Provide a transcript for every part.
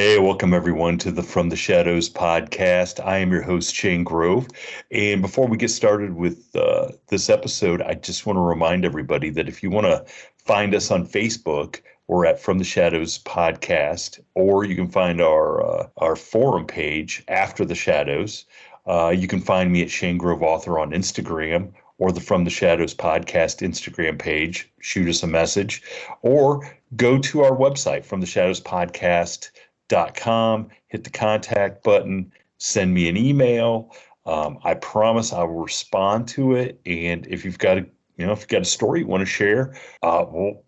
Hey, welcome everyone to the From the Shadows podcast. I am your host, Shane Grove. And before we get started with this episode, I just want to remind everybody that if you want to find us on Facebook, we're at From the Shadows podcast, or you can find our forum page, After the Shadows. You can find me at Shane Grove Author on Instagram, or the From the Shadows podcast Instagram page. Shoot us a message, or go to our website, FromTheShadowsPodcast.com, hit the contact button, send me an email. I promise I will respond to it. And if you've got a story you want to share, we'll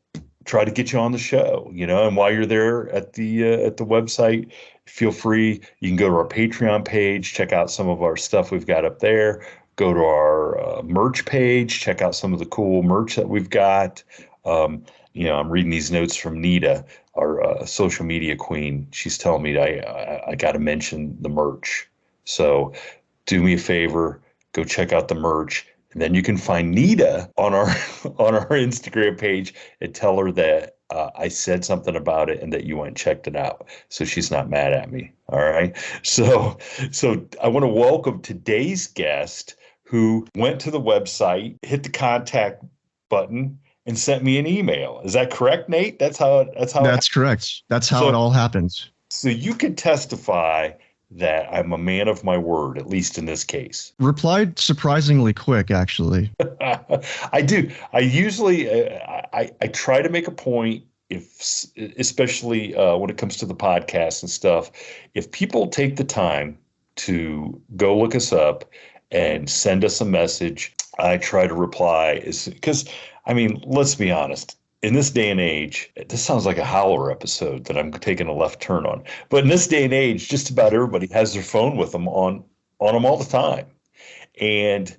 try to get you on the show. And while you're there at the website, feel free. You can go to our Patreon page, check out some of our stuff we've got up there. Go to our merch page, check out some of the cool merch that we've got. I'm reading these notes from Nita, our social media queen. She's telling me I got to mention the merch. So do me a favor, go check out the merch. And then you can find Nita on our Instagram page and tell her that I said something about it and that you went and checked it out. So she's not mad at me. All right. So I want to welcome today's guest, who went to the website, hit the contact button, and sent me an email. Is that correct, Nate? That's correct. That's how it all happens. So you can testify that I'm a man of my word, at least in this case. Replied surprisingly quick, actually. I do. I usually I try to make a point, especially when it comes to the podcast and stuff, if people take the time to go look us up and send us a message, I try to reply, because, let's be honest. In this day and age, this sounds like a Howler episode that I'm taking a left turn on. But in this day and age, just about everybody has their phone with them on them all the time. And,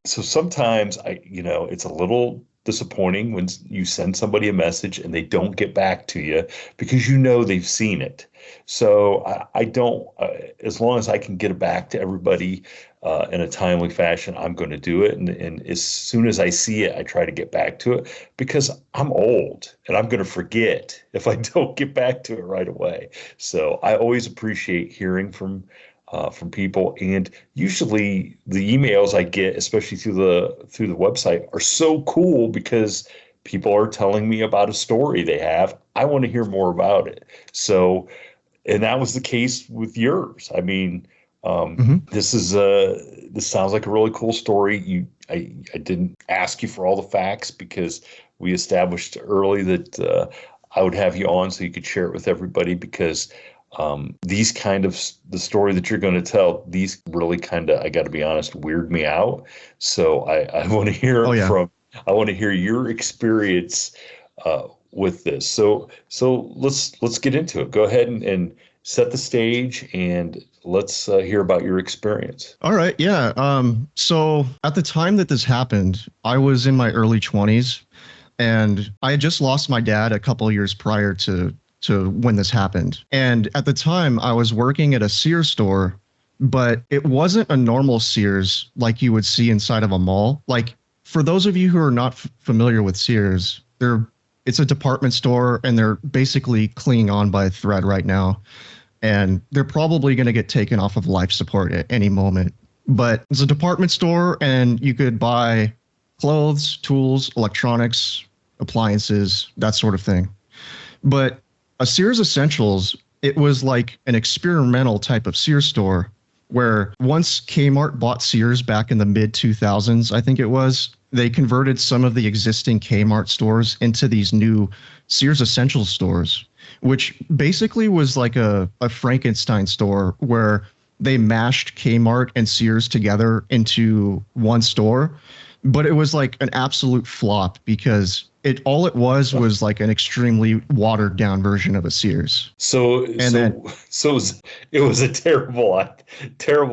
so sometimes it's a little disappointing when you send somebody a message and they don't get back to you because they've seen it. So I don't, as long as I can get it back to everybody in a timely fashion, I'm going to do it. And as soon as I see it, I try to get back to it, because I'm old and I'm going to forget if I don't get back to it right away. So I always appreciate hearing from people, and usually the emails I get, especially through the website, are so cool because people are telling me about a story they have. I want to hear more about it. So, and that was the case with yours. This sounds like a really cool story. I didn't ask you for all the facts because we established early that I would have you on so you could share it with everybody, because these kind of the story that you're going to tell, these really kind of, I got to be honest, weird me out. So I want to hear I want to hear your experience with this. So let's get into it. Go ahead and set the stage, and let's hear about your experience. All right. Yeah. So at the time that this happened, I was in my early 20s, and I had just lost my dad a couple of years prior to when this happened. And at the time, I was working at a Sears store, but it wasn't a normal Sears like you would see inside of a mall. Like, for those of you who are not familiar with Sears, it's a department store, and they're basically clinging on by a thread right now. And they're probably going to get taken off of life support at any moment. But it's a department store, and you could buy clothes, tools, electronics, appliances, that sort of thing. But a Sears Essentials, it was like an experimental type of Sears store, where once Kmart bought Sears back in the mid-2000s, I think it was, they converted some of the existing Kmart stores into these new Sears Essentials stores, which basically was like a Frankenstein store where they mashed Kmart and Sears together into one store. But it was like an absolute flop, because it was like an extremely watered down version of a Sears. It was a terrible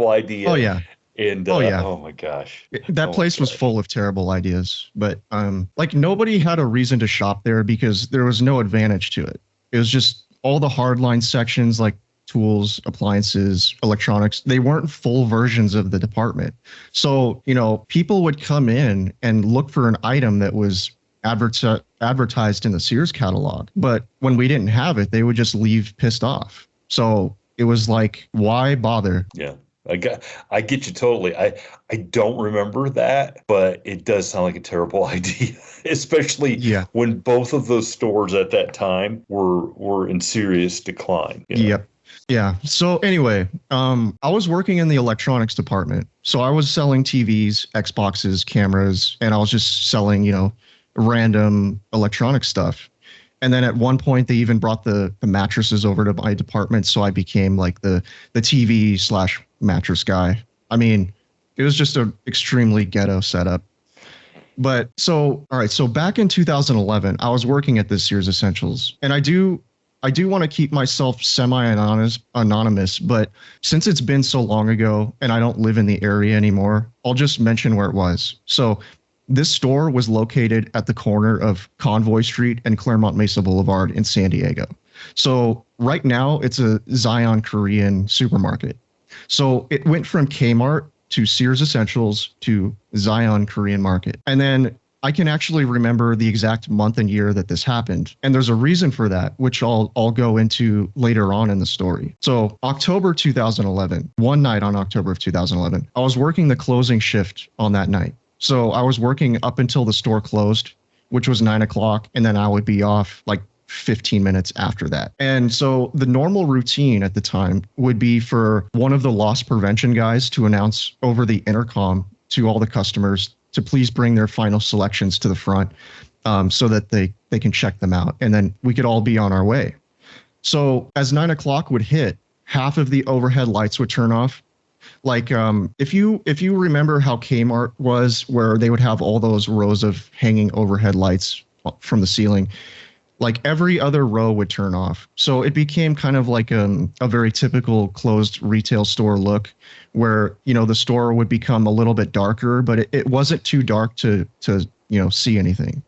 idea. Oh yeah. And oh my gosh, that place was full of terrible ideas. But nobody had a reason to shop there because there was no advantage to it. It was just all the hardline sections, like tools, appliances, electronics. They weren't full versions of the department. So, people would come in and look for an item that was advertised in the Sears catalog. But when we didn't have it, they would just leave pissed off. So it was like, why bother? Yeah. I get you totally. I don't remember that, but it does sound like a terrible idea, especially when both of those stores at that time were in serious decline. You know? Yep. Yeah. So anyway, I was working in the electronics department. So I was selling TVs, Xboxes, cameras, and I was just selling, random electronic stuff. And then at one point, they even brought the mattresses over to my department. So I became like the TV/mattress guy. I mean, it was just an extremely ghetto setup. But all right. So back in 2011, I was working at this Sears Essentials, and I do want to keep myself anonymous, but since it's been so long ago and I don't live in the area anymore, I'll just mention where it was. So this store was located at the corner of Convoy Street and Claremont Mesa Boulevard in San Diego. So right now it's a Zion Korean supermarket. So it went from Kmart to Sears Essentials to Zion Korean Market. And then I can actually remember the exact month and year that this happened. And there's a reason for that, which I'll go into later on in the story. So October 2011, one night on October of 2011, I was working the closing shift on that night. So I was working up until the store closed, which was 9 o'clock. And then I would be off like 15 minutes after that. And so the normal routine at the time would be for one of the loss prevention guys to announce over the intercom to all the customers to please bring their final selections to the front so that they can check them out. And then we could all be on our way. So as 9 o'clock would hit, half of the overhead lights would turn off. Like if you remember how Kmart was, where they would have all those rows of hanging overhead lights from the ceiling, like every other row would turn off. So it became kind of like a very typical closed retail store look where, the store would become a little bit darker, but it wasn't too dark to see anything.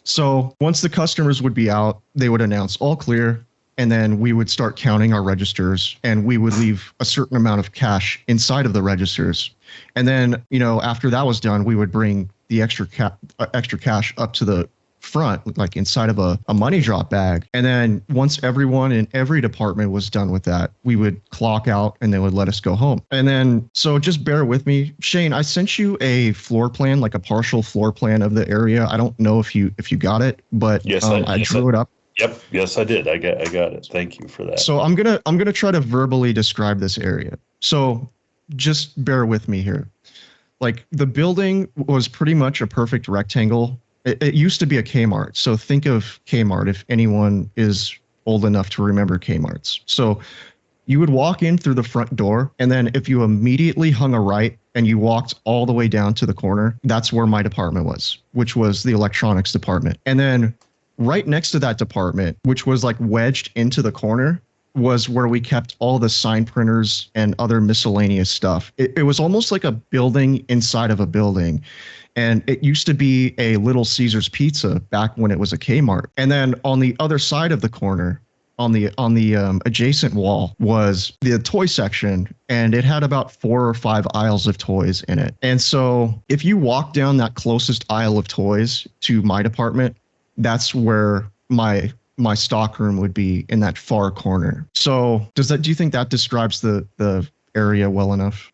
So once the customers would be out, they would announce all clear. And then we would start counting our registers, and we would leave a certain amount of cash inside of the registers. And then, after that was done, we would bring the extra cash up to the front, like inside of a money drop bag. And then once everyone in every department was done with that, we would clock out and they would let us go home. And then, so just bear with me. Shane, I sent you a floor plan, like a partial floor plan of the area. I don't know if you got it, but yes, I drew it up. Yep. Yes, I did. I got it. Thank you for that. So I'm gonna try to verbally describe this area. So just bear with me here. Like the building was pretty much a perfect rectangle. It used to be a Kmart. So think of Kmart if anyone is old enough to remember Kmarts. So you would walk in through the front door, and then if you immediately hung a right and you walked all the way down to the corner, that's where my department was, which was the electronics department. And then right next to that department, which was like wedged into the corner, was where we kept all the sign printers and other miscellaneous stuff. It was almost like a building inside of a building. And it used to be a Little Caesar's Pizza back when it was a Kmart. And then on the other side of the corner, on the adjacent wall, was the toy section, and it had about 4 or 5 aisles of toys in it. And so if you walk down that closest aisle of toys to my department, that's where my stockroom would be, in that far corner. So do you think that describes the area well enough?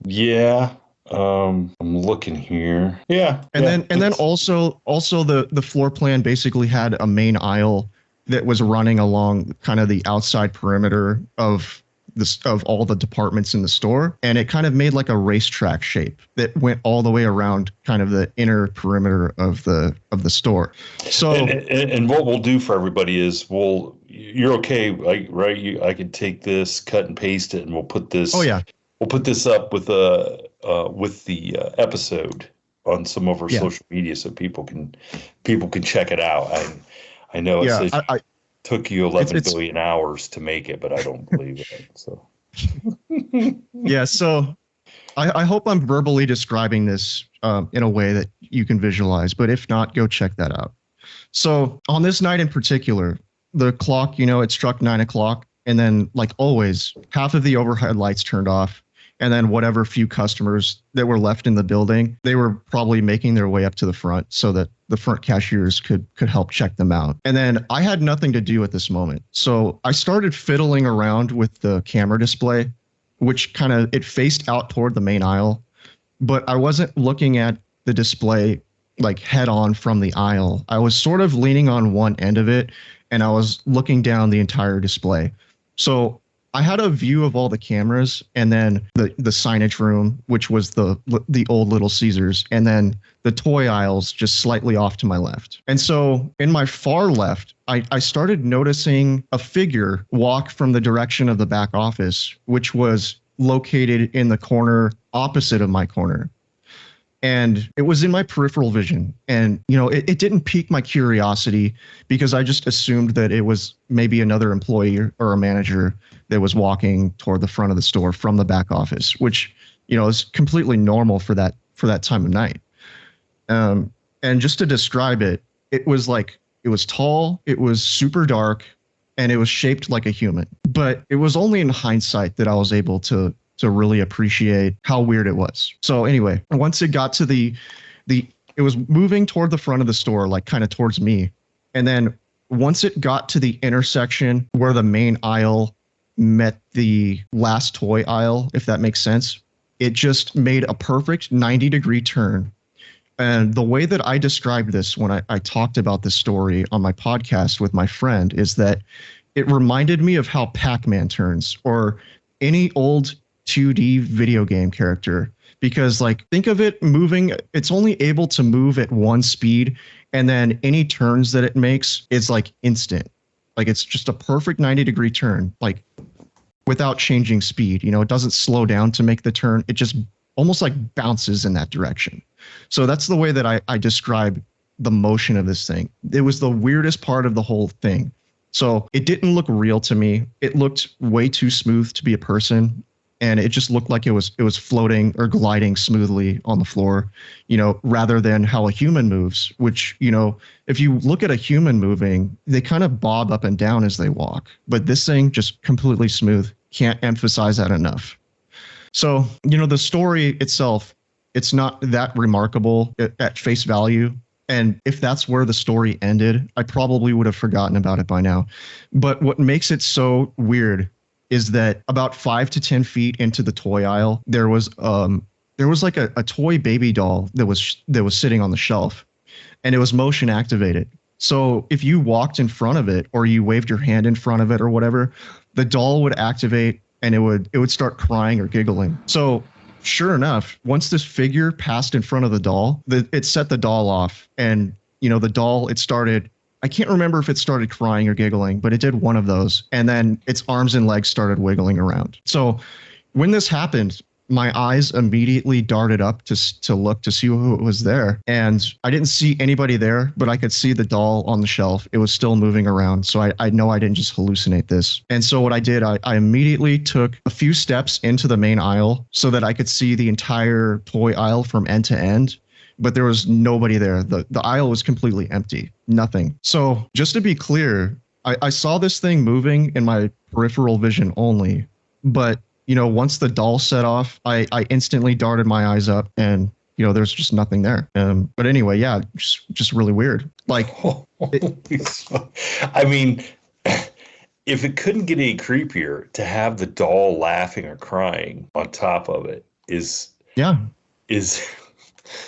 Yeah. I'm looking here. Yeah. And then also the floor plan basically had a main aisle that was running along kind of the outside perimeter of all the departments in the store, and it kind of made like a racetrack shape that went all the way around kind of the inner perimeter of the store. So and what we'll do for everybody is you're okay, right? I could take this, cut and paste it, and we'll put this. Oh yeah. We'll put this up with the episode on some of our social media so people can check it out. I know it says it took you 11 billion hours to make it, but I don't believe it. So yeah, so I hope I'm verbally describing this in a way that you can visualize, but if not, go check that out. So on this night in particular, the clock, it struck 9 o'clock, and then like always, half of the overhead lights turned off. And then whatever few customers that were left in the building, they were probably making their way up to the front so that the front cashiers could help check them out. And then I had nothing to do at this moment. So I started fiddling around with the camera display, which kind of, it faced out toward the main aisle, but I wasn't looking at the display like head on from the aisle. I was sort of leaning on one end of it and I was looking down the entire display. So I had a view of all the cameras and then the signage room, which was the old Little Caesars, and then the toy aisles just slightly off to my left. And so in my far left, I started noticing a figure walk from the direction of the back office, which was located in the corner opposite of my corner. And it was in my peripheral vision. And, you know, it didn't pique my curiosity because I just assumed that it was maybe another employee or a manager that was walking toward the front of the store from the back office, which, you know, is completely normal for that time of night. And just to describe it, it was tall, it was super dark, and it was shaped like a human. But it was only in hindsight that I was able to really appreciate how weird it was. So anyway, once it got to it was moving toward the front of the store, like kind of towards me. And then once it got to the intersection where the main aisle met the last toy aisle, if that makes sense, it just made a perfect 90-degree turn. And the way that I described this when I talked about this story on my podcast with my friend is that it reminded me of how Pac-Man turns, or any old 2D video game character, because like think of it moving, it's only able to move at one speed, and then any turns that it makes is like instant. Like it's just a perfect 90-degree turn, like without changing speed. You know, it doesn't slow down to make the turn. It just almost like bounces in that direction. So that's the way that I describe the motion of this thing. It was the weirdest part of the whole thing. So it didn't look real to me. It looked way too smooth to be a person. And it just looked like it was floating or gliding smoothly on the floor, you know, rather than how a human moves, which, you know, if you look at a human moving, they kind of bob up and down as they walk. But this thing just completely smooth. Can't emphasize that enough. So, you know, the story itself, it's not that remarkable at face value. And if that's where the story ended, I probably would have forgotten about it by now. But what makes it so weird is that about 5 to 10 feet into the toy aisle, there was like a toy baby doll that was sitting on the shelf, and it was motion activated. So if you walked in front of it or you waved your hand in front of it or whatever, the doll would activate and it would start crying or giggling. So sure enough, once this figure passed in front of the doll, it set the doll off, and you know the doll, it started. I can't remember if it started crying or giggling, but it did one of those. And then its arms and legs started wiggling around. So when this happened, my eyes immediately darted up to look to see who was there. And I didn't see anybody there, but I could see the doll on the shelf. It was still moving around. So I know I didn't just hallucinate this. And so what I did, I immediately took a few steps into the main aisle so that I could see the entire toy aisle from end to end. But there was nobody there. The aisle was completely empty, nothing. So just to be clear, I saw this thing moving in my peripheral vision only. But, you know, once the doll set off, I instantly darted my eyes up and, you know, there's just nothing there. But anyway, yeah, just really weird. Like, I mean, if it couldn't get any creepier, to have the doll laughing or crying on top of it is.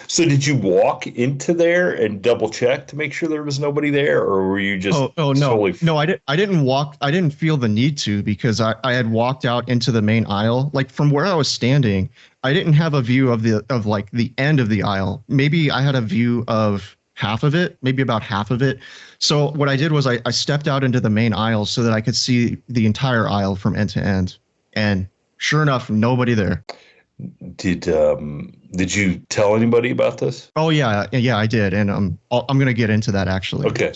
So did you walk into there and double check to make sure there was nobody there, or were you just no, I didn't walk. I didn't feel the need to, because I had walked out into the main aisle. Like from where I was standing, I didn't have a view of like the end of the aisle. Maybe I had a view of half of it, maybe about half of it. So what I did was I stepped out into the main aisle so that I could see the entire aisle from end to end. And sure enough, nobody there. Did you tell anybody about this? Oh yeah, I did, and I'm gonna get into that actually. Okay.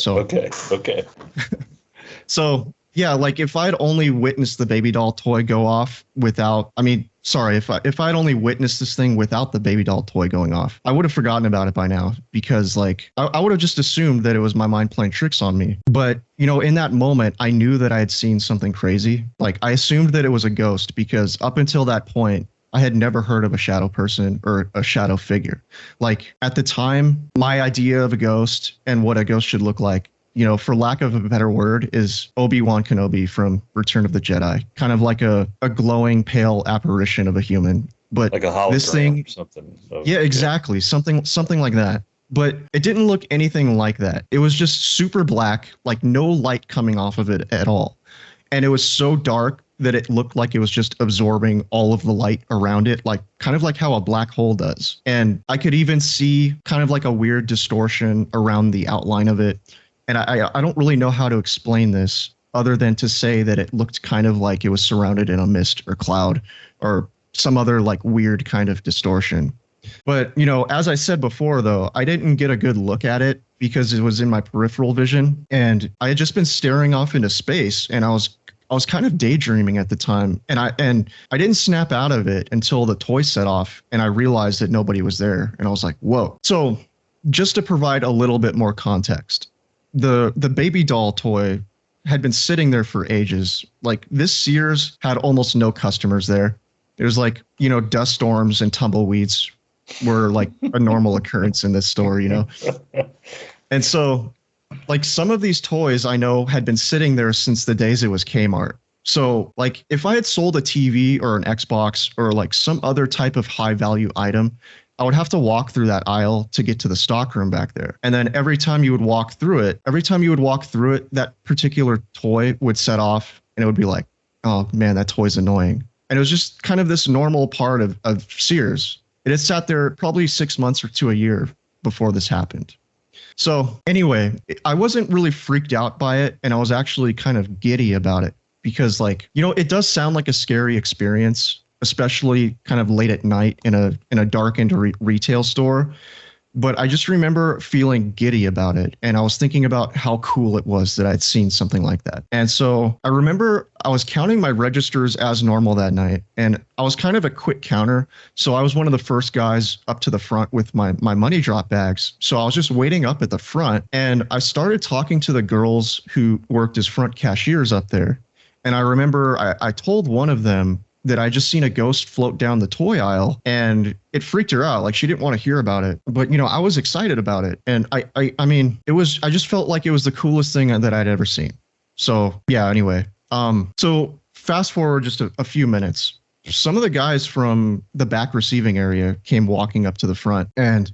So yeah, like if I'd only witnessed the baby doll toy go off without, if I'd only witnessed this thing without the baby doll toy going off, I would have forgotten about it by now, because like I would have just assumed that it was my mind playing tricks on me. But you know, in that moment, I knew that I had seen something crazy. Like I assumed that it was a ghost, because up until that point, I had never heard of a shadow person or a shadow figure. Like at the time, my idea of a ghost and what a ghost should look like, for lack of a better word, is Obi-Wan Kenobi from Return of the Jedi, kind of like a glowing, pale apparition of a human. But like a hologram this thing, or something. yeah, exactly, something like that. But it didn't look anything like that. It was just super black, like no light coming off of it at all. And it was so dark that it looked like it was just absorbing all of the light around it, like kind of like how a black hole does. And I could even see kind of like a weird distortion around the outline of it. And I don't really know how to explain this other than to say that it looked kind of like it was surrounded in a mist or cloud or some other like weird kind of distortion. But, as I said before, though, I didn't get a good look at it because it was in my peripheral vision. And I had just been staring off into space, and I was kind of daydreaming at the time. And I didn't snap out of it until the toy set off and I realized that nobody was there. And I was like, whoa. So just to provide a little bit more context, the baby doll toy had been sitting there for ages. Like this Sears had almost no customers there. There's like, dust storms and tumbleweeds were like a normal occurrence in this store, And so like some of these toys I know had been sitting there since the days it was Kmart. So like if I had sold a TV or an Xbox or like some other type of high value item, I would have to walk through that aisle to get to the stockroom back there. And then every time you would walk through it, that particular toy would set off and it would be like, oh man, that toy's annoying. And it was just kind of this normal part of Sears. It had sat there probably 6 months or to a year before this happened. So anyway, I wasn't really freaked out by it, and I was actually kind of giddy about it because like, it does sound like a scary experience, especially kind of late at night in a darkened retail store. But I just remember feeling giddy about it. And I was thinking about how cool it was that I'd seen something like that. And so I remember I was counting my registers as normal that night. And I was kind of a quick counter. So I was one of the first guys up to the front with my money drop bags. So I was just waiting up at the front. And I started talking to the girls who worked as front cashiers up there. And I remember I told one of them that I just seen a ghost float down the toy aisle, and it freaked her out. Like she didn't want to hear about it, but I was excited about it. And I mean, I just felt like it was the coolest thing that I'd ever seen. So yeah, anyway, so fast forward just a few minutes, some of the guys from the back receiving area came walking up to the front, and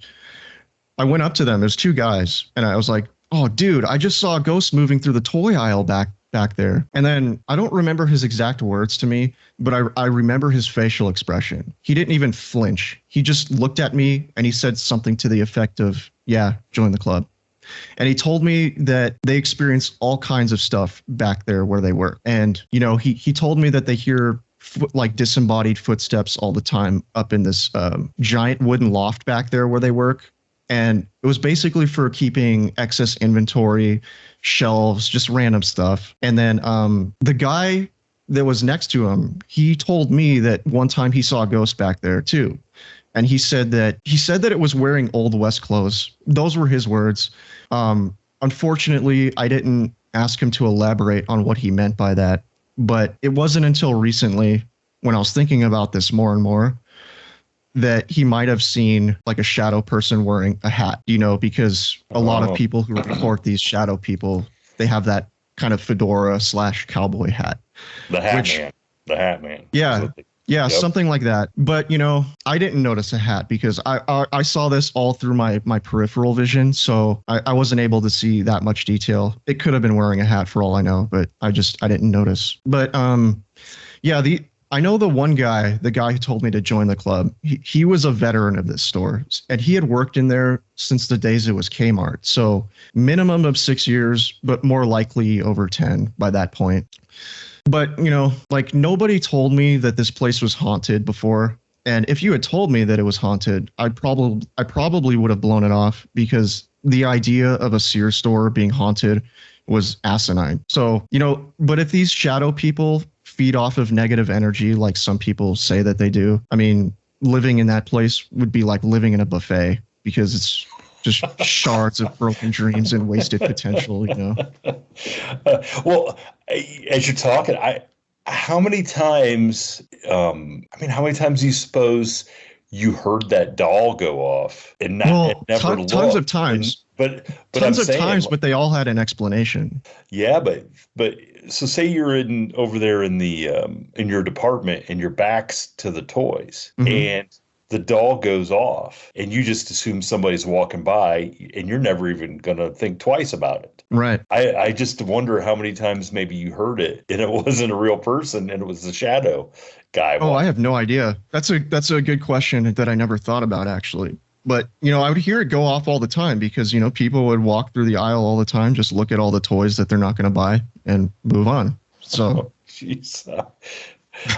I went up to them. There's two guys, and I was like, oh dude, I just saw a ghost moving through the toy aisle back there. And then I don't remember his exact words to me, but I remember his facial expression. He didn't even flinch. He just looked at me and he said something to the effect of, yeah, join the club. And he told me that they experience all kinds of stuff back there where they work. And, he told me that they hear like disembodied footsteps all the time up in this giant wooden loft back there where they work. And it was basically for keeping excess inventory, shelves, just random stuff. And then the guy that was next to him, he told me that one time he saw a ghost back there too. And he said that it was wearing Old West clothes. Those were his words. Unfortunately, I didn't ask him to elaborate on what he meant by that. But it wasn't until recently, when I was thinking about this more and more, that he might have seen like a shadow person wearing a hat, because a lot of people who report these shadow people, they have that kind of fedora / cowboy hat. The hat man. Yeah. Absolutely. Yeah, Yep. something like that. But, I didn't notice a hat because I saw this all through my peripheral vision. So I wasn't able to see that much detail. It could have been wearing a hat for all I know, but I didn't notice. But yeah, I know the one guy, the guy who told me to join the club, he was a veteran of this store, and he had worked in there since the days it was Kmart. So minimum of 6 years, but more likely over 10 by that point. But, like nobody told me that this place was haunted before. And if you had told me that it was haunted, I probably would have blown it off because the idea of a Sears store being haunted was asinine. So, but if these shadow people feed off of negative energy like some people say that they do, I mean, living in that place would be like living in a buffet because it's just shards of broken dreams and wasted potential, Well, as you're talking, how many times, how many times do you suppose you heard that doll go off and Well, never tons of looked? And times, but I'm saying, but they all had an explanation. yeah, but so say you're in over there in your department and your back's to the toys Hmm. and the doll goes off and you just assume somebody's walking by and you're never even gonna think twice about it. Right. I just wonder how many times maybe you heard it and it wasn't a real person and it was the shadow guy Oh, I walking. have no idea. That's a good question that I never thought about actually. But I would hear it go off all the time because people would walk through the aisle all the time, just look at all the toys that they're not going to buy and move on. So, Oh, jeez.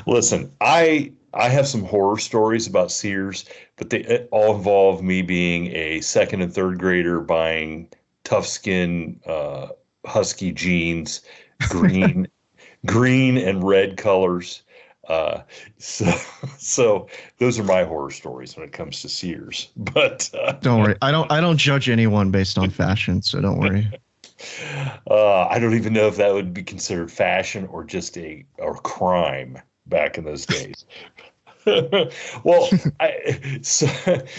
Listen, I have some horror stories about Sears, but they all involve me being a second and third grader buying tough skin husky jeans, green green and red colors. Uh, so so those are my horror stories when it comes to Sears. But don't worry. I don't judge anyone based on fashion, so don't worry. I don't even know if that would be considered fashion or just a or crime back in those days. Well,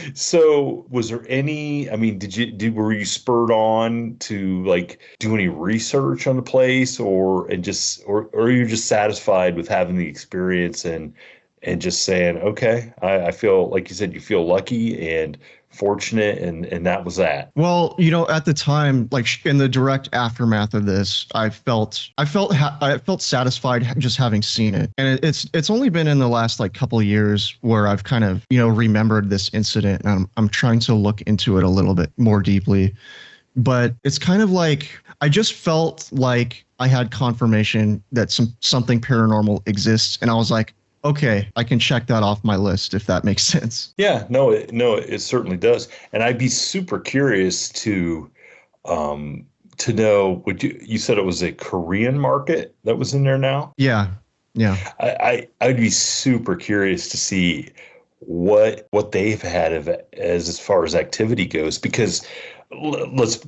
so was there any, I mean, were you spurred on to like do any research on the place or are you just satisfied with having the experience and just saying, okay, I feel like you said, you feel lucky and fortunate and that was that. Well, at the time, like in the direct aftermath of this, I felt satisfied just having seen it, and it's only been in the last like couple of years where I've kind of remembered this incident, and I'm trying to look into it a little bit more deeply, but it's kind of like I just felt like I had confirmation that something paranormal exists, and I was like, okay, I can check that off my list if that makes sense. Yeah, no, it certainly does. And I'd be super curious to know, you said it was a Korean market that was in there now? Yeah, yeah. I'd be super curious to see what they've had as far as activity goes, because let's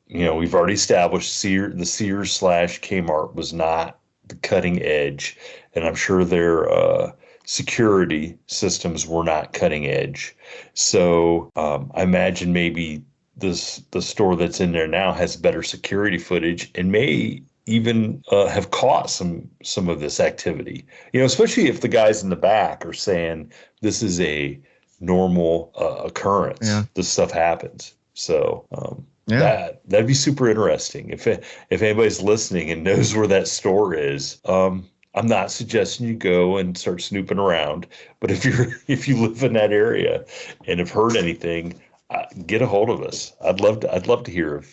we've already established the Sears slash Kmart was not the cutting edge, and I'm sure their security systems were not cutting edge. So I imagine maybe the store that's in there now has better security footage and may even have caught some of this activity. Especially if the guys in the back are saying this is a normal occurrence. Yeah. This stuff happens. So Yeah. that'd be super interesting. If anybody's listening and knows where that store is, I'm not suggesting you go and start snooping around, but if you live in that area and have heard anything, get a hold of us. I'd love to hear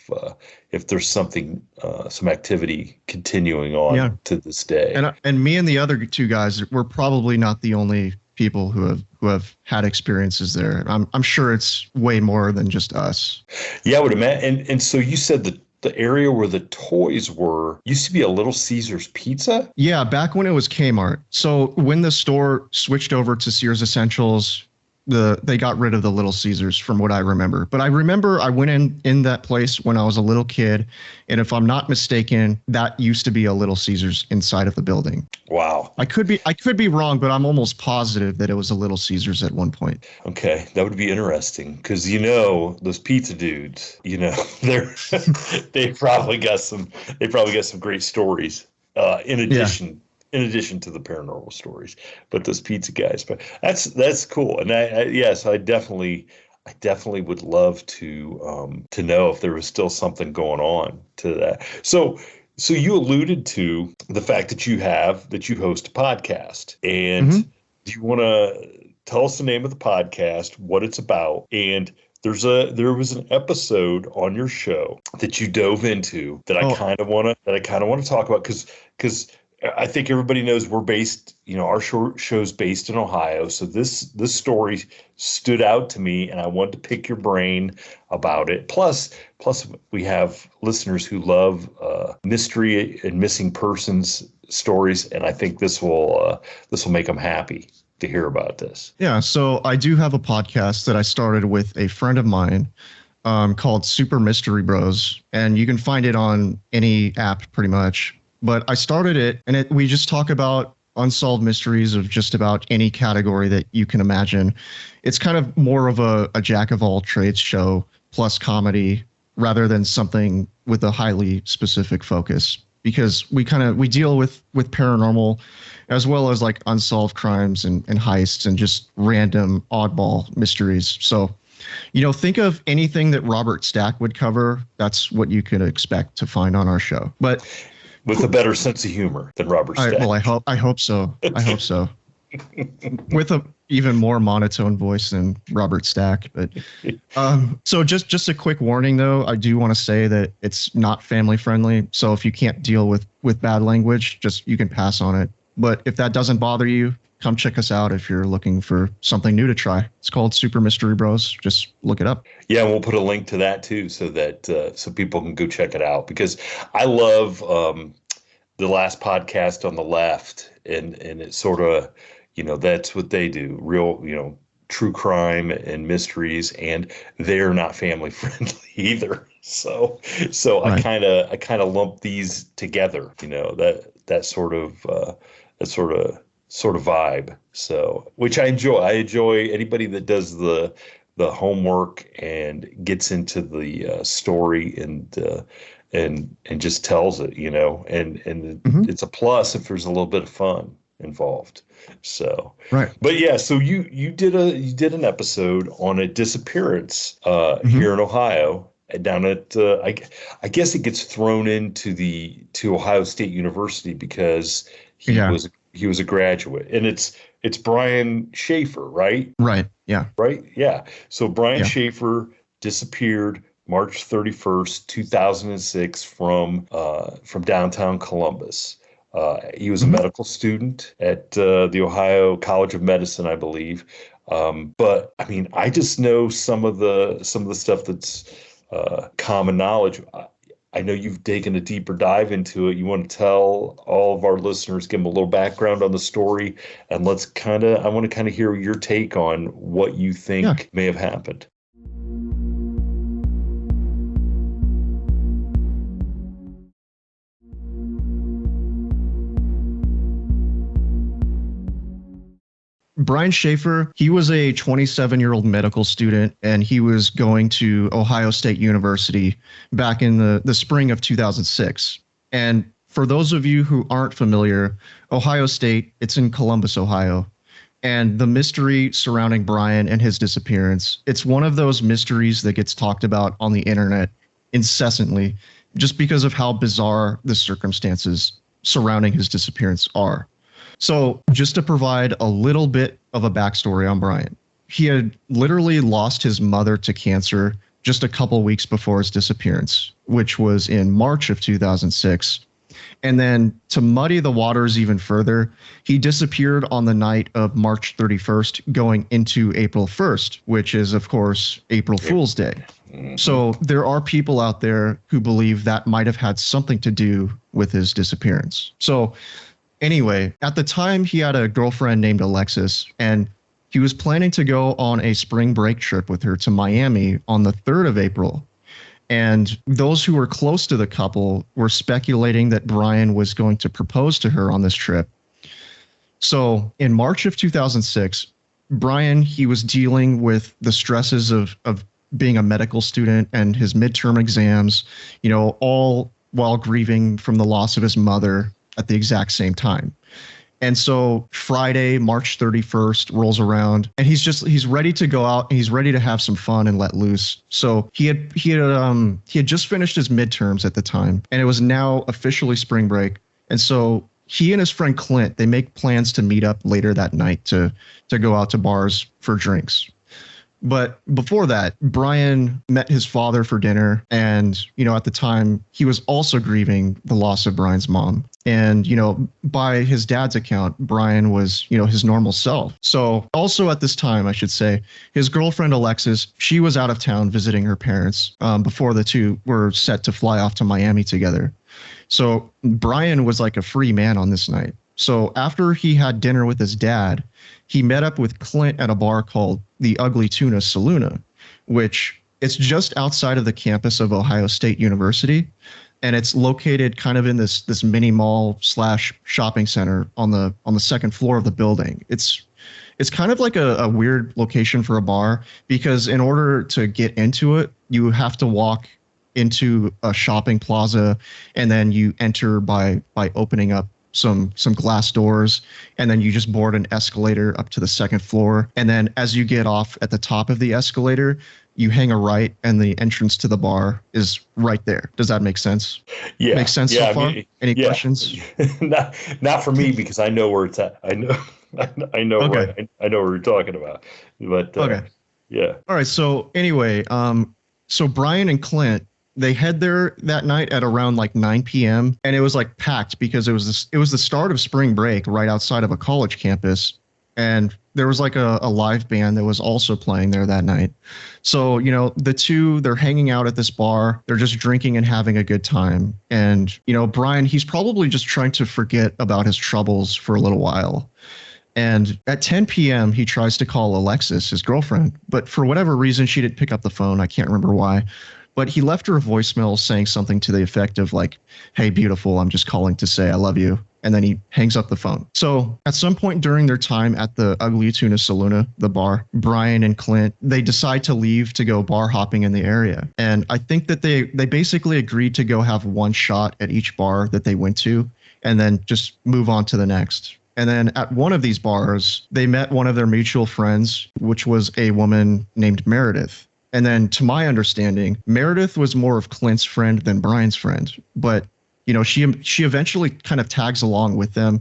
if there's some activity continuing on Yeah. to this day. And me and the other two guys, we're probably not the only people who have had experiences there. I'm sure it's way more than just us. Yeah, I would imagine. And so you said that the area where the toys were used to be a Little Caesars Pizza? Yeah, back when it was Kmart. So when the store switched over to Sears Essentials, they got rid of the Little Caesars from what I remember. But I remember I went in that place when I was a little kid, and if I'm not mistaken, that used to be a Little Caesars inside of the building. Wow. I could be wrong, but I'm almost positive that it was a Little Caesars at one point. Okay, that would be interesting because those pizza dudes, they're they probably got some great stories. In Yeah. addition to the paranormal stories, but those pizza guys. But that's cool, and yes, I definitely would love to know if there was still something going on to that. So you alluded to the fact that you host a podcast, and Hmm. do you want to tell us the name of the podcast, what it's about, and there was an episode on your show that you dove into that I Oh, kind of want to talk about because I think everybody knows we're based, our show's based in Ohio. So this story stood out to me and I wanted to pick your brain about it. Plus we have listeners who love mystery and missing persons stories. And I think this will make them happy to hear about this. yeah. So I do have a podcast that I started with a friend of mine called Super Mystery Bros, and you can find it on any app pretty much. but I started it, and we just talk about unsolved mysteries of just about any category that you can imagine. It's kind of more of a jack of all trades show plus comedy rather than something with a highly specific focus, because we deal with paranormal as well as like unsolved crimes and heists and just random oddball mysteries. So, think of anything that Robert Stack would cover. That's what you could expect to find on our show. But with a better sense of humor than Robert Stack. Well, I hope so. I hope so. With a even more monotone voice than Robert Stack. But so just a quick warning, though. I do want to say that it's not family friendly. So if you can't deal with bad language, you can pass on it. But if that doesn't bother you, come check us out if you're looking for something new to try. It's called Super Mystery Bros. Just look it up. Yeah, and we'll put a link to that too, so that so people can go check it out. Because I love the last podcast on the left, and it's sort of, that's what they do, real, true crime and mysteries, and they're not family friendly either. So right. I kind of lump these together, that sort of vibe. So, which I enjoy. I enjoy anybody that does the homework and gets into the story and just tells it, and it's a plus if there's a little bit of fun involved. So, right. But yeah, so you did an episode on a disappearance here in Ohio, down at I guess it gets thrown into Ohio State University because he was a graduate, and it's Brian Shaffer, right? Right. Yeah. Right. Yeah. So Brian Shaffer disappeared March 31st, 2006 from downtown Columbus. He was a medical student at the Ohio College of Medicine, I believe. But I mean, I just know some of the stuff that's common knowledge. I know you've taken a deeper dive into it. You want to tell all of our listeners, give them a little background on the story, and I want to kind of hear your take on what you think may have happened. Brian Shaffer, he was a 27-year-old medical student, and he was going to Ohio State University back in the spring of 2006. And for those of you who aren't familiar, Ohio State, it's in Columbus, Ohio. And the mystery surrounding Brian and his disappearance, it's one of those mysteries that gets talked about on the internet incessantly, just because of how bizarre the circumstances surrounding his disappearance are. So just to provide a little bit of a backstory on Brian, he had literally lost his mother to cancer just a couple weeks before his disappearance, which was in March of 2006. And then to muddy the waters even further, he disappeared on the night of March 31st, going into April 1st, which is, of course, April Fool's Day. So there are people out there who believe that might have had something to do with his disappearance. So anyway, at the time, he had a girlfriend named Alexis, and he was planning to go on a spring break trip with her to Miami on the 3rd of April. And those who were close to the couple were speculating that Brian was going to propose to her on this trip. So in March of 2006, Brian, he was dealing with the stresses of being a medical student and his midterm exams, all while grieving from the loss of his mother at the exact same time. And so Friday, March 31st rolls around, and he's ready to go out, and he's ready to have some fun and let loose. So he had just finished his midterms at the time, and it was now officially spring break. And so he and his friend Clint, they make plans to meet up later that night to go out to bars for drinks. But before that, Brian met his father for dinner. And, at the time, he was also grieving the loss of Brian's mom. And, by his dad's account, Brian was, his normal self. So also at this time, I should say, his girlfriend, Alexis, she was out of town visiting her parents before the two were set to fly off to Miami together. So Brian was like a free man on this night. So after he had dinner with his dad, he met up with Clint at a bar called the Ugly Tuna Saloona, which it's just outside of the campus of Ohio State University. and it's located kind of in this mini mall slash shopping center on the second floor of the building. It's kind of like a weird location for a bar, because in order to get into it, you have to walk into a shopping plaza, and then you enter by opening up some glass doors, and then you just board an escalator up to the second floor. And then as you get off at the top of the escalator, you hang a right, and the entrance to the bar is right there. Does that make sense? Yeah. Makes sense so far? Any questions? Not for me, because I know where it's at. I know Okay. I know what you're talking about. But Okay. yeah. All right. So anyway, so Brian and Clint, they head there that night at around like 9 p.m. and it was like packed because it was the start of spring break right outside of a college campus, and there was like a live band that was also playing there that night. So, the two, they're hanging out at this bar, they're just drinking and having a good time. And, Brian, he's probably just trying to forget about his troubles for a little while. And at 10 p.m., he tries to call Alexis, his girlfriend, but for whatever reason, she didn't pick up the phone. I can't remember why. But he left her a voicemail saying something to the effect of like, "Hey, beautiful, I'm just calling to say I love you." And then he hangs up the phone. So at some point during their time at the Ugly Tuna Saloon, the bar, Brian and Clint, they decide to leave to go bar hopping in the area. And I think that they basically agreed to go have one shot at each bar that they went to, and then just move on to the next. And then at one of these bars, they met one of their mutual friends, which was a woman named Meredith. And then to my understanding, Meredith was more of Clint's friend than Brian's friend. But, she eventually kind of tags along with them.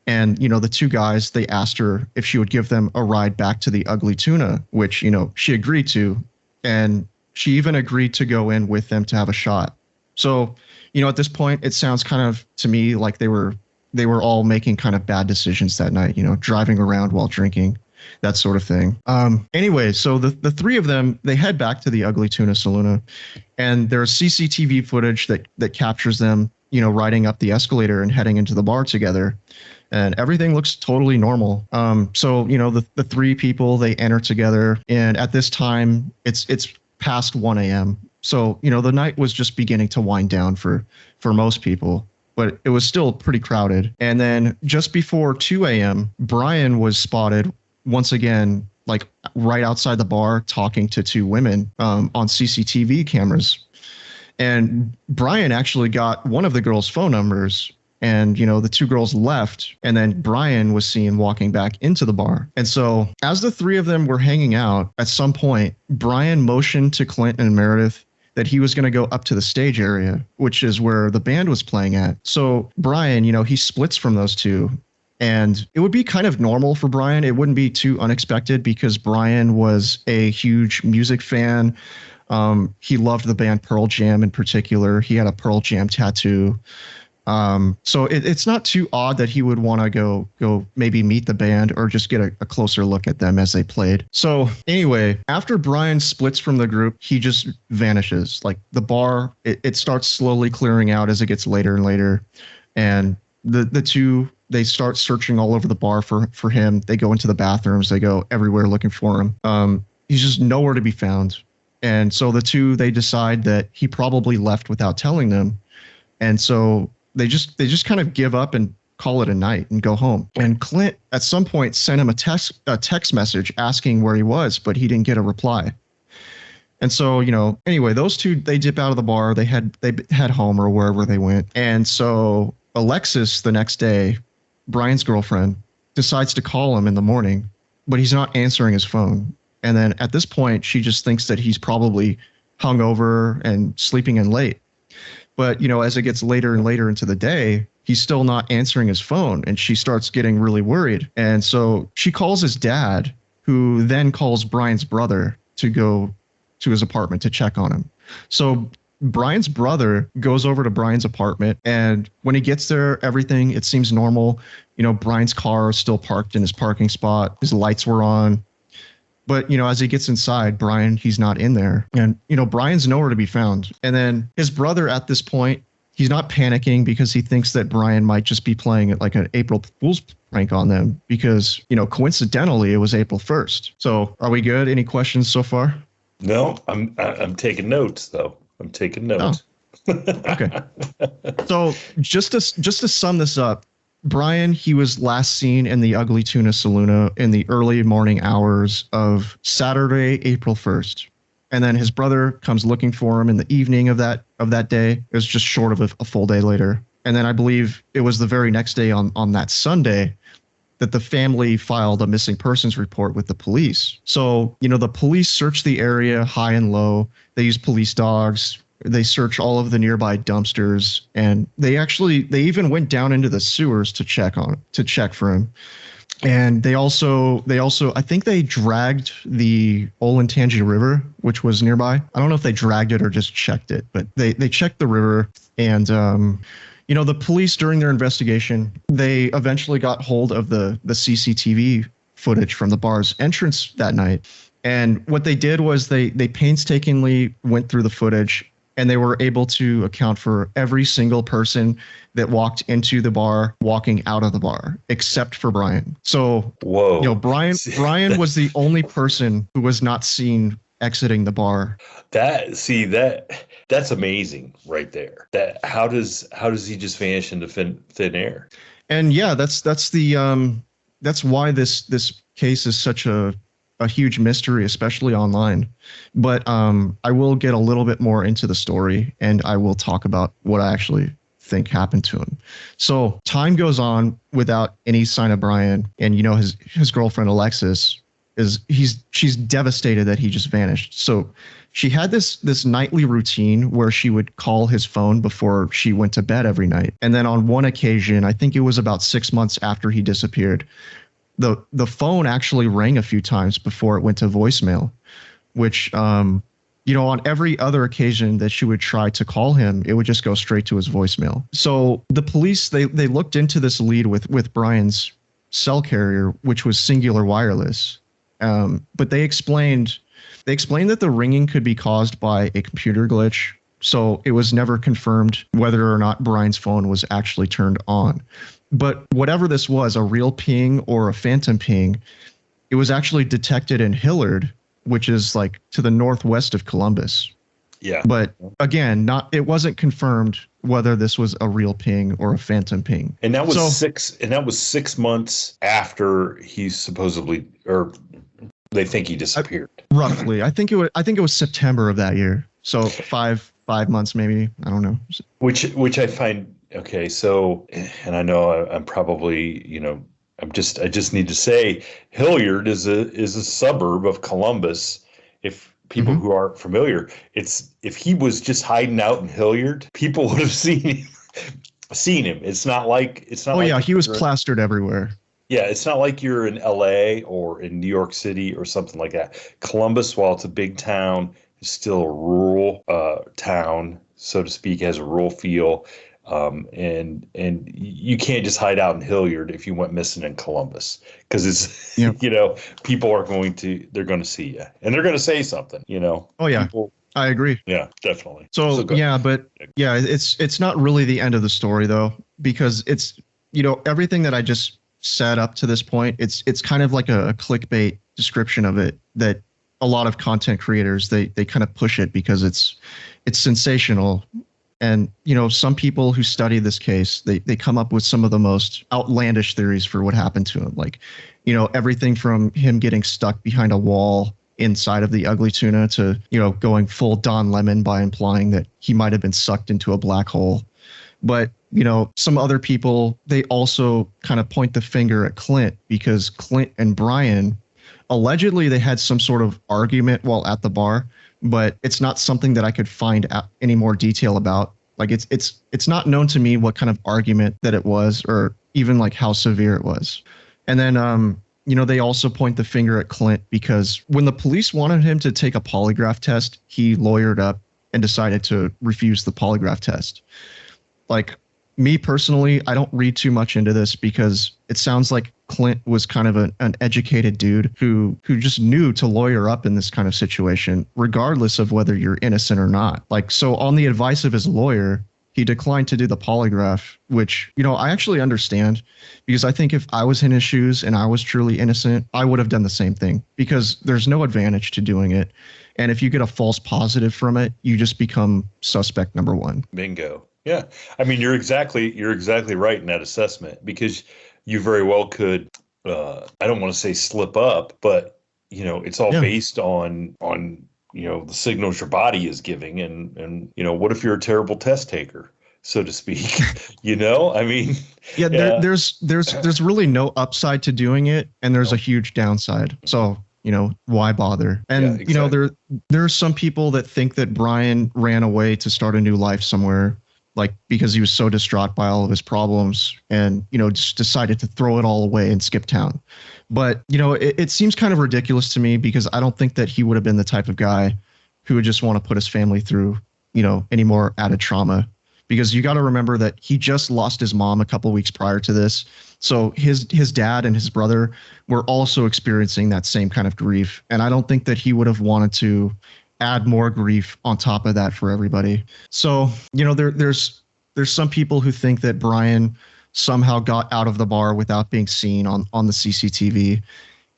And, the two guys, they asked her if she would give them a ride back to the Ugly Tuna, which, she agreed to. And she even agreed to go in with them to have a shot. So, at this point, it sounds kind of to me like they were all making kind of bad decisions that night, driving around while drinking, that sort of thing. Anyway, so the three of them, they head back to the Ugly Tuna Saloon, and there's CCTV footage that captures them, riding up the escalator and heading into the bar together. And everything looks totally normal. So, the three people, they enter together, and at this time, it's past 1 a.m. So, the night was just beginning to wind down for most people, but it was still pretty crowded. And then just before 2 a.m., Brian was spotted once again, like right outside the bar, talking to two women on CCTV cameras. And Brian actually got one of the girls' phone numbers, and, the two girls left, and then Brian was seen walking back into the bar. And so as the three of them were hanging out, at some point, Brian motioned to Clint and Meredith that he was going to go up to the stage area, which is where the band was playing at. So Brian, he splits from those two. And it would be kind of normal for Brian. It wouldn't be too unexpected because Brian was a huge music fan. He loved the band Pearl Jam in particular. He had a Pearl Jam tattoo. So it's not too odd that he would want to go maybe meet the band or just get a closer look at them as they played. So anyway, after Brian splits from the group, he just vanishes. Like the bar, it starts slowly clearing out as it gets later and later. And the two, they start searching all over the bar for him. They go into the bathrooms. They go everywhere looking for him. He's just nowhere to be found. And so the two, they decide that he probably left without telling them. And so they just kind of give up and call it a night and go home. And Clint at some point sent him a text message asking where he was, but he didn't get a reply. And so, anyway, those two, they dip out of the bar. They head home or wherever they went. And so Alexis, the next day, Brian's girlfriend, decides to call him in the morning, but he's not answering his phone. And then at this point, she just thinks that he's probably hungover and sleeping in late. But, as it gets later and later into the day, he's still not answering his phone, and she starts getting really worried. And so she calls his dad, who then calls Brian's brother to go to his apartment to check on him. So Brian's brother goes over to Brian's apartment, and when he gets there, everything, it seems normal. Brian's car is still parked in his parking spot. His lights were on. But, as he gets inside, Brian, he's not in there. And, Brian's nowhere to be found. And then his brother at this point, he's not panicking because he thinks that Brian might just be playing like an April Fool's prank on them because, coincidentally, it was April 1st. So are we good? Any questions so far? No, I'm taking notes, though. I'm taking notes. Okay. So just to sum this up, Brian, he was last seen in the Ugly Tuna Saloon in the early morning hours of Saturday, April 1st. And then his brother comes looking for him in the evening of that day. It was just short of a full day later. And then I believe it was the very next day on that Sunday that the family filed a missing persons report with the police. So, the police searched the area high and low. They used police dogs. They searched all of the nearby dumpsters, and they even went down into the sewers to check for him. And they also I think they dragged the Olentangy River, which was nearby. I don't know if they dragged it or just checked it, but they checked the river. And the police, during their investigation, they eventually got hold of the CCTV footage from the bar's entrance that night. And what they did was they painstakingly went through the footage, and they were able to account for every single person that walked into the bar, walking out of the bar, except for Brian. So, whoa, Brian was the only person who was not seen exiting the bar. That's amazing right there. How does he just vanish into thin air? And yeah, that's why this case is such a huge mystery, especially online. But I will get a little bit more into the story, and I will talk about what I actually think happened to him. So time goes on without any sign of Brian, and his girlfriend Alexis she's devastated that he just vanished. So she had this nightly routine where she would call his phone before she went to bed every night. And then on one occasion, I think it was about 6 months after he disappeared, the phone actually rang a few times before it went to voicemail, which, on every other occasion that she would try to call him, it would just go straight to his voicemail. So the police, they looked into this lead with Brian's cell carrier, which was Singular Wireless. But they explained that the ringing could be caused by a computer glitch. So it was never confirmed whether or not Brian's phone was actually turned on. But whatever this was, a real ping or a phantom ping, it was actually detected in Hillard, which is like to the northwest of Columbus. Yeah. But again, it wasn't confirmed whether this was a real ping or a phantom ping. And that was 6 months after he supposedly, or they think he disappeared. Roughly. I think it was September of that year. So 5 months maybe. I don't know. Which I find okay. So, and I know I'm probably, I just need to say Hilliard is a suburb of Columbus. If people who aren't familiar, if he was just hiding out in Hilliard, people would have seen him. It's not like yeah, he was plastered everywhere. Yeah, it's not like you're in LA or in New York City or something like that. Columbus, while it's a big town, is still a rural town, so to speak, has a rural feel. And you can't just hide out in Hilliard if you went missing in Columbus, because it's, people are going to see you and they're going to say something, Oh yeah. I agree. Yeah, definitely. So yeah, but yeah, it's not really the end of the story though, because it's, everything that I just said up to this point, it's kind of like a clickbait description of it that a lot of content creators, they kind of push it because it's sensational. And, some people who study this case, they come up with some of the most outlandish theories for what happened to him. Like, everything from him getting stuck behind a wall inside of the Ugly Tuna to, going full Don Lemon by implying that he might have been sucked into a black hole. But, some other people, they also kind of point the finger at Clint, because Clint and Brian, allegedly they had some sort of argument while at the bar, but it's not something that I could find out any more detail about. Like it's not known to me what kind of argument that it was, or even like how severe it was. And then, they also point the finger at Clint because when the police wanted him to take a polygraph test, he lawyered up and decided to refuse the polygraph test. Like, me personally, I don't read too much into this because it sounds like Clint was kind of an educated dude who just knew to lawyer up in this kind of situation, regardless of whether you're innocent or not. Like, so on the advice of his lawyer, he declined to do the polygraph, which, I actually understand, because I think if I was in his shoes and I was truly innocent, I would have done the same thing, because there's no advantage to doing it. And if you get a false positive from it, you just become suspect number one. Bingo. Yeah. I mean, you're exactly right in that assessment, because you very well could, I don't want to say slip up, but it's all based on the signals your body is giving, and what if you're a terrible test taker, so to speak? I mean, there's really no upside to doing it, and there's a huge downside. So why bother? And exactly. There are some people that think that Brian ran away to start a new life somewhere, like because he was so distraught by all of his problems, and just decided to throw it all away and skip town. But it seems kind of ridiculous to me, because I don't think that he would have been the type of guy who would just want to put his family through any more added trauma, because you got to remember that he just lost his mom a couple weeks prior to this. So his dad and his brother were also experiencing that same kind of grief, and I don't think that he would have wanted to add more grief on top of that for everybody. So there's some people who think that Brian somehow got out of the bar without being seen on the CCTV,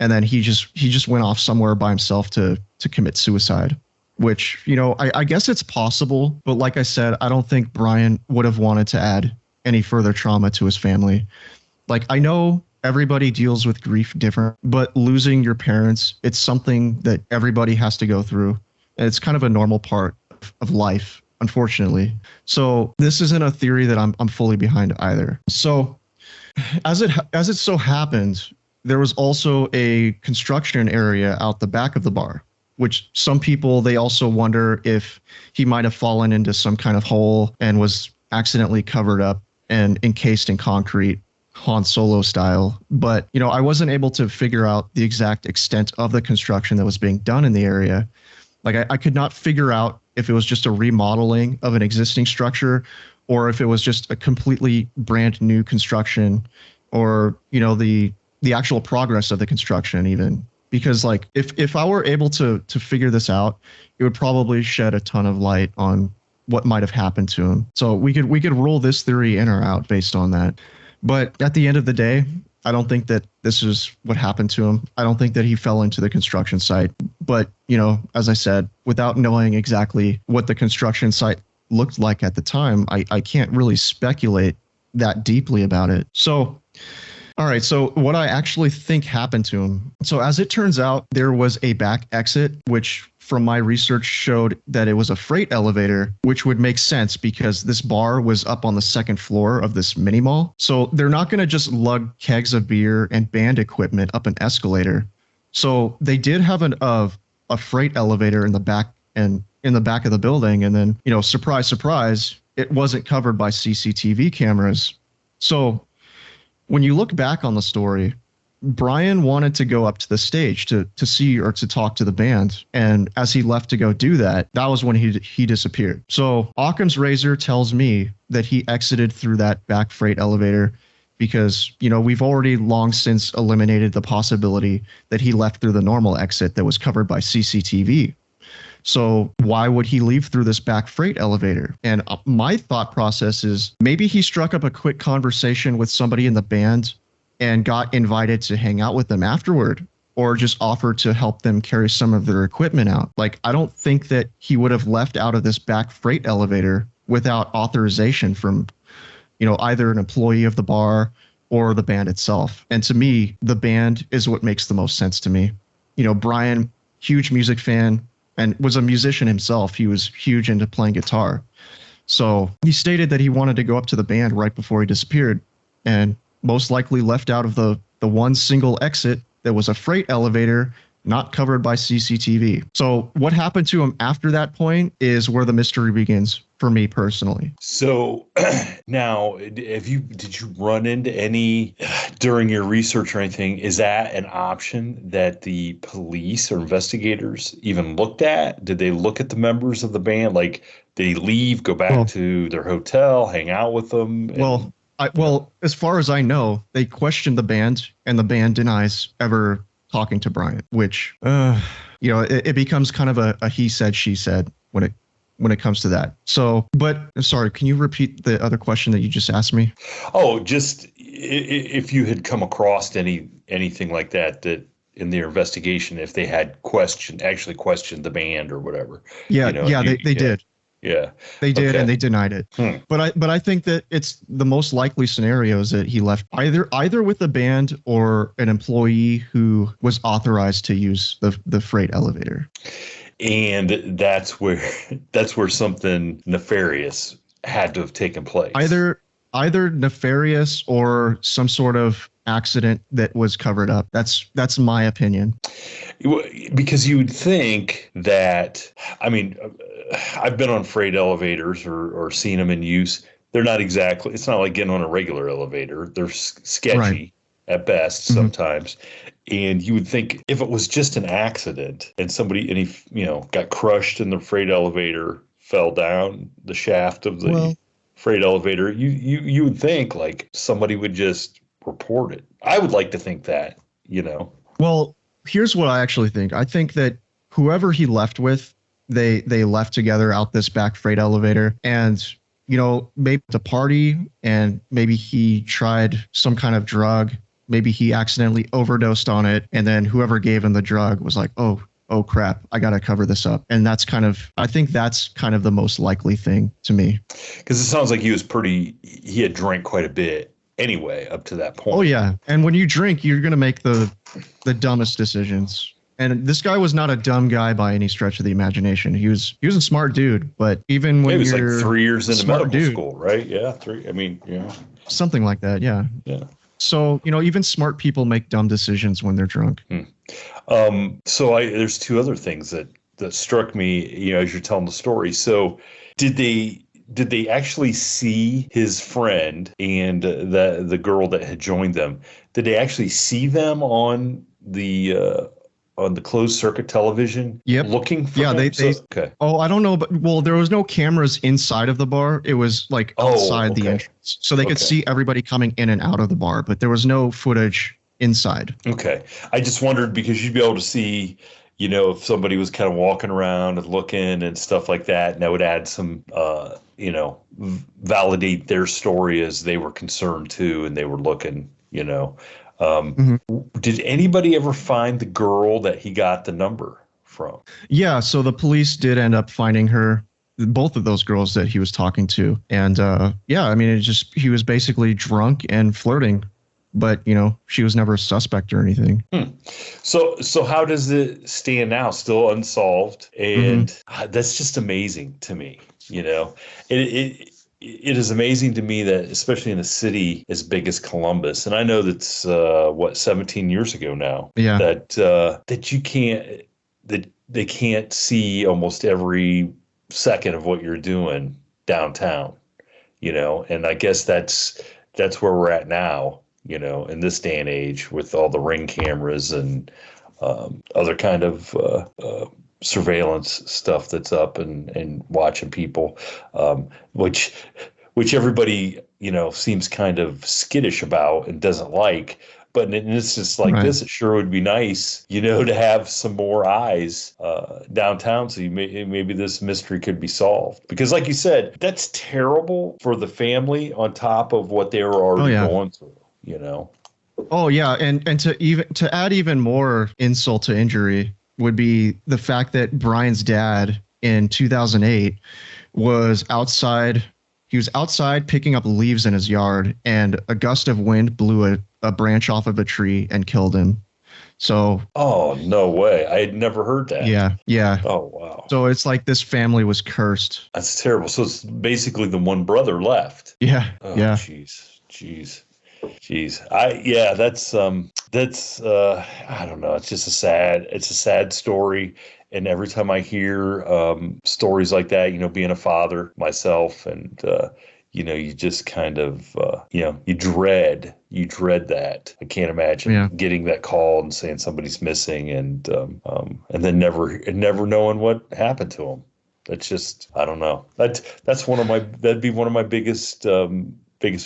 and then he just went off somewhere by himself to commit suicide, which I guess it's possible, but like I said, I don't think Brian would have wanted to add any further trauma to his family. Like, I know everybody deals with grief different, but losing your parents, it's something that everybody has to go through, and it's kind of a normal part of life, unfortunately. So this isn't a theory that I'm fully behind either. So as it so happened, there was also a construction area out the back of the bar, which some people, they also wonder if he might have fallen into some kind of hole and was accidentally covered up and encased in concrete, Han Solo style. But I wasn't able to figure out the exact extent of the construction that was being done in the area. Like, I could not figure out if it was just a remodeling of an existing structure, or if it was just a completely brand new construction, or the actual progress of the construction even. Because like, if I were able to figure this out, it would probably shed a ton of light on what might have happened to him. So we could rule this theory in or out based on that. But at the end of the day, I don't think that this is what happened to him. I don't think that he fell into the construction site. But, as I said, without knowing exactly what the construction site looked like at the time, I can't really speculate that deeply about it. So, all right, so what I actually think happened to him. So as it turns out, there was a back exit, which from my research showed that it was a freight elevator, which would make sense because this bar was up on the second floor of this mini mall. So they're not going to just lug kegs of beer and band equipment up an escalator. So they did have a freight elevator in the back and in the back of the building. And then, surprise, surprise, it wasn't covered by CCTV cameras. So when you look back on the story, Brian wanted to go up to the stage to see or to talk to the band. And as he left to go do that, that was when he disappeared. So Occam's razor tells me that he exited through that back freight elevator because, we've already long since eliminated the possibility that he left through the normal exit that was covered by CCTV. So why would he leave through this back freight elevator? And my thought process is maybe he struck up a quick conversation with somebody in the band and got invited to hang out with them afterward, or just offered to help them carry some of their equipment out. Like, I don't think that he would have left out of this back freight elevator without authorization from, either an employee of the bar or the band itself. And to me, the band is what makes the most sense to me. Brian, huge music fan, and was a musician himself. He was huge into playing guitar. So he stated that he wanted to go up to the band right before he disappeared, and most likely left out of the one single exit that was a freight elevator not covered by CCTV. So what happened to him after that point is where the mystery begins for me personally. So now, did you run into any during your research or anything? Is that an option that the police or investigators even looked at? Did they look at the members of the band? Like, did they leave, go back to their hotel, hang out with them? Well, as far as I know, they questioned the band, and the band denies ever talking to Brian, which, it becomes kind of a he said, she said when when it comes to that. So, but sorry, can you repeat the other question that you just asked me? Oh, just if you had come across anything like that in their investigation, if they had actually questioned the band or whatever, Yeah, they yeah, did. yeah, They did, okay. and they denied it. But I think that it's the most likely scenario is that he left either with the band or an employee who was authorized to use the freight elevator. And that's where something nefarious had to have taken place. Either nefarious or some sort of accident that was covered up. That's my opinion. Because you would think that, I mean, I've been on freight elevators or seen them in use. They're not exactly, it's not like getting on a regular elevator. They're sketchy Right. at best Mm-hmm. sometimes. And you would think if it was just an accident and he, got crushed in the freight elevator, fell down the shaft of the Well, freight elevator, you would think like somebody would just report it. I would like to think that, well, here's what I actually think. I think that whoever he left with, they left together out this back freight elevator, and maybe the party, and maybe he tried some kind of drug. Maybe he accidentally overdosed on it, and then whoever gave him the drug was like, oh crap, I got to cover this up. And I think that's kind of the most likely thing to me. Because it sounds like he had drank quite a bit anyway up to that point. Oh yeah. And when you drink, you're going to make the dumbest decisions. And this guy was not a dumb guy by any stretch of the imagination. He was a smart dude, but even when It was you're like 3 years into medical dude, school, right? Yeah, 3. I mean, something like that. Yeah. Yeah. So, even smart people make dumb decisions when they're drunk. So there's two other things that struck me, as you're telling the story. So did they actually see his friend and the girl that had joined them? Did they actually see them on the closed circuit television? Yep. Looking for them? Okay. Oh, I don't know, but there was no cameras inside of the bar. It was like outside the entrance. So they could see everybody coming in and out of the bar, but there was no footage inside. Okay. I just wondered because you'd be able to see, if somebody was kind of walking around and looking and stuff like that, and that would add some, validate their story as they were concerned too, and they were looking, Did anybody ever find the girl that he got the number from? Yeah. So the police did end up finding her, both of those girls that he was talking to. And he was basically drunk and flirting. But, she was never a suspect or anything. So how does it stand now? Still unsolved. And that's just amazing to me. It is amazing to me that, especially in a city as big as Columbus, and I know that's 17 years ago now. Yeah. That you can't, that they can't see almost every second of what you're doing downtown. And I guess that's where we're at now. In this day and age with all the Ring cameras and other kind of surveillance stuff that's up and watching people, which everybody, seems kind of skittish about and doesn't like. But in instances like this, it sure would be nice, to have some more eyes downtown, so maybe this mystery could be solved. Because, like you said, that's terrible for the family on top of what they were already going through. Oh yeah, and to add even more insult to injury would be the fact that Brian's dad in 2008 was outside. He was outside picking up leaves in his yard, and a gust of wind blew a branch off of a tree and killed him. So. Oh no way! I had never heard that. Yeah. Oh wow. So it's like this family was cursed. That's terrible. So it's basically the one brother left. Yeah. Oh, yeah. Jeez. That's I don't know. It's just a sad story. And every time I hear stories like that, being a father myself, and you just kind of you dread that. I can't imagine getting that call and saying somebody's missing, and then never knowing what happened to them. That's just, I don't know. That'd be one of my biggest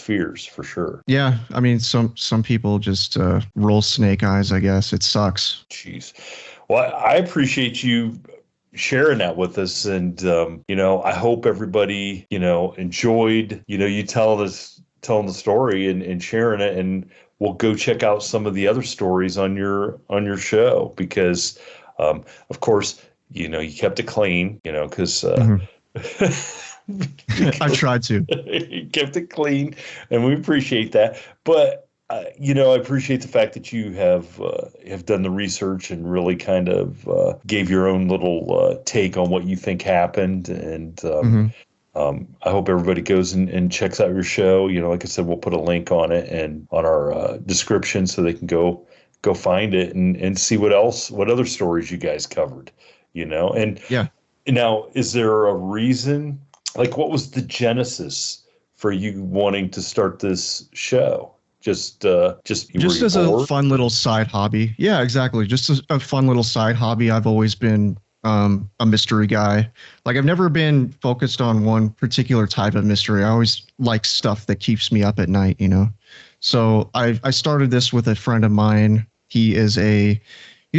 fears for sure. Yeah, I mean, some people just roll snake eyes, I guess. It sucks. Jeez. Well, I appreciate you sharing that with us. And, I hope everybody, enjoyed, you telling the story and sharing it. And we'll go check out some of the other stories on your show because, of course, you kept it clean, because, Mhm. I tried to. you kept it clean, and we appreciate that. But I appreciate the fact that you have done the research and really kind of gave your own little take on what you think happened. And Hmm. I hope everybody goes and checks out your show. Like I said, we'll put a link on it and on our description so they can go find it and see what other stories you guys covered. And Yeah. now, is there a reason? Like, what was the genesis for you wanting to start this show? Just were Just you as a bored? fun little side hobby. Yeah, exactly. Just a fun little side hobby. I've always been a mystery guy. Like I've never been focused on one particular type of mystery. I always like stuff that keeps me up at night, you know. So I started this with a friend of mine. He's a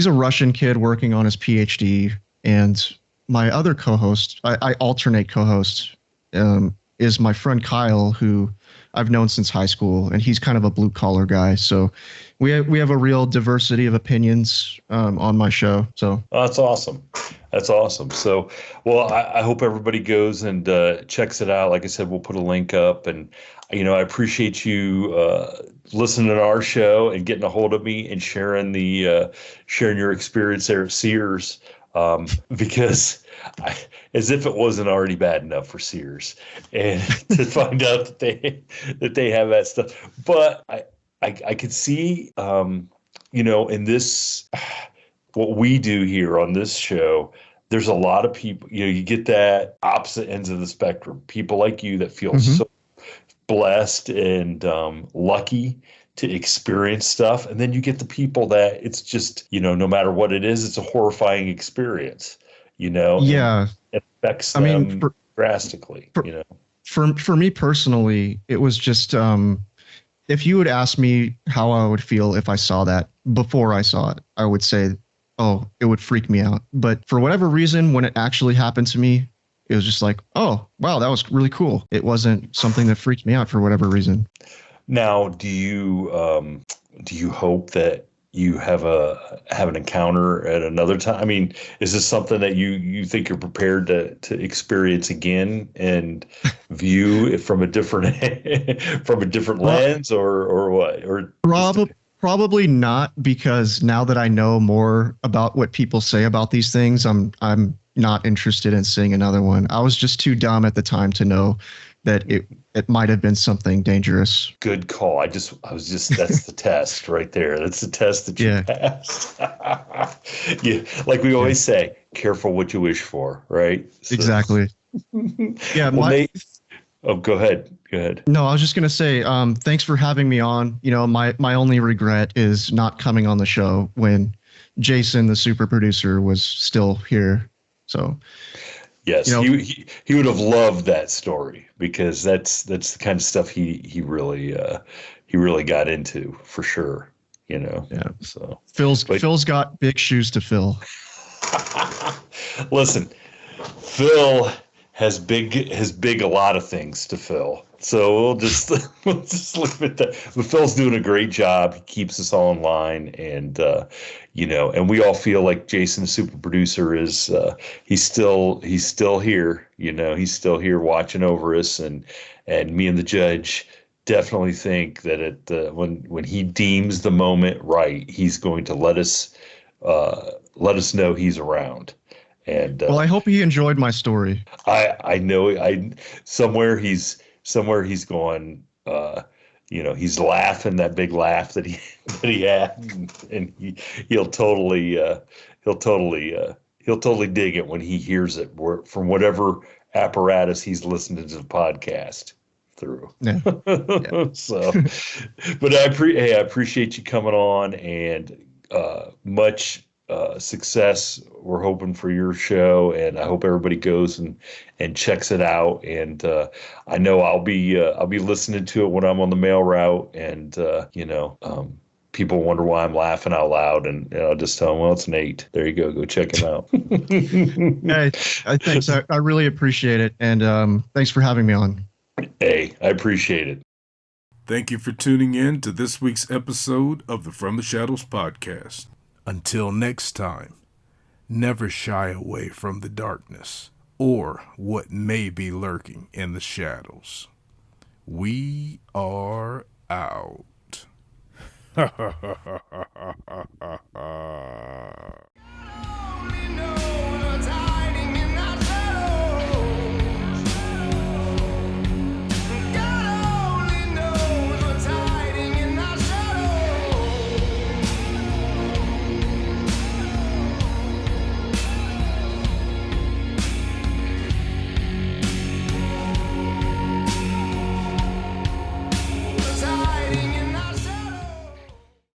Russian kid working on his PhD, and my other co-host, I alternate co-hosts, is my friend Kyle, who I've known since high school, and he's kind of a blue collar guy. So we have a real diversity of opinions on my show. So Oh, that's awesome. That's awesome. So, well, I hope everybody goes and checks it out. Like I said, we'll put a link up, and I appreciate you listening to our show and getting a hold of me and sharing your experience there at Sears, because as if it wasn't already bad enough for Sears, and to find out that they have that stuff. But I could see, in this what we do here on this show, there's a lot of people, you get that opposite ends of the spectrum. People like you that feel mhm. so blessed and lucky to experience stuff. And then you get the people that it's just, no matter what it is, it's a horrifying experience, and Yeah, it affects I mean, them drastically, for for me personally, it was just if you would ask me how I would feel if I saw that before I saw it, I would say, oh, it would freak me out. But for whatever reason, when it actually happened to me, it was just like, oh, wow, that was really cool. It wasn't something that freaked me out for whatever reason. Now, do you hope that you have an encounter at another time? I mean, is this something that you think you're prepared to experience again and view it from a different from a different Pro- lens, or what? Or just Probably not, because now that I know more about what people say about these things, I'm not interested in seeing another one. I was just too dumb at the time to know that it might have been something dangerous. good call. That's the test right there. That's the test that you Yeah, passed. Yeah, like we yeah, always say, careful what you wish for, right? So, exactly. Yeah, well, my Nate, oh, go ahead. Go ahead. no, I was just gonna say, thanks for having me on. You know, my only regret is not coming on the show when Jason, the super producer, was still here. So, you Yes, know, he would have loved that story because that's the kind of stuff he really got into for sure, yeah, So, Phil's but Phil's got big shoes to fill. listen, Phil has big a lot of things to fill. So we'll just we'll just leave it that. But Phil's doing a great job. He keeps us all in line, and we all feel like Jason, the super producer, is he's still here. He's still here watching over us, and me and the judge definitely think that when he deems the moment right, he's going to let us know he's around. And Well, I hope he enjoyed my story. I know somewhere he's going, he's laughing that big laugh that he that he had, and he'll totally he'll totally dig it when he hears it from whatever apparatus he's listening to the podcast through. Yeah, yeah. So, but I appreciate you coming on, and much success we're hoping for your show, and I hope everybody goes and checks it out. And I know I'll be listening to it when I'm on the mail route, and people wonder why I'm laughing out loud, and I'll just tell them, well, it's Nate. There you go. Go check him out. Hey, thanks. I really appreciate it. And thanks for having me on. Hey, I appreciate it. Thank you for tuning in to this week's episode of the From the Shadows podcast. Until next time, never shy away from the darkness or what may be lurking in the shadows. We are out.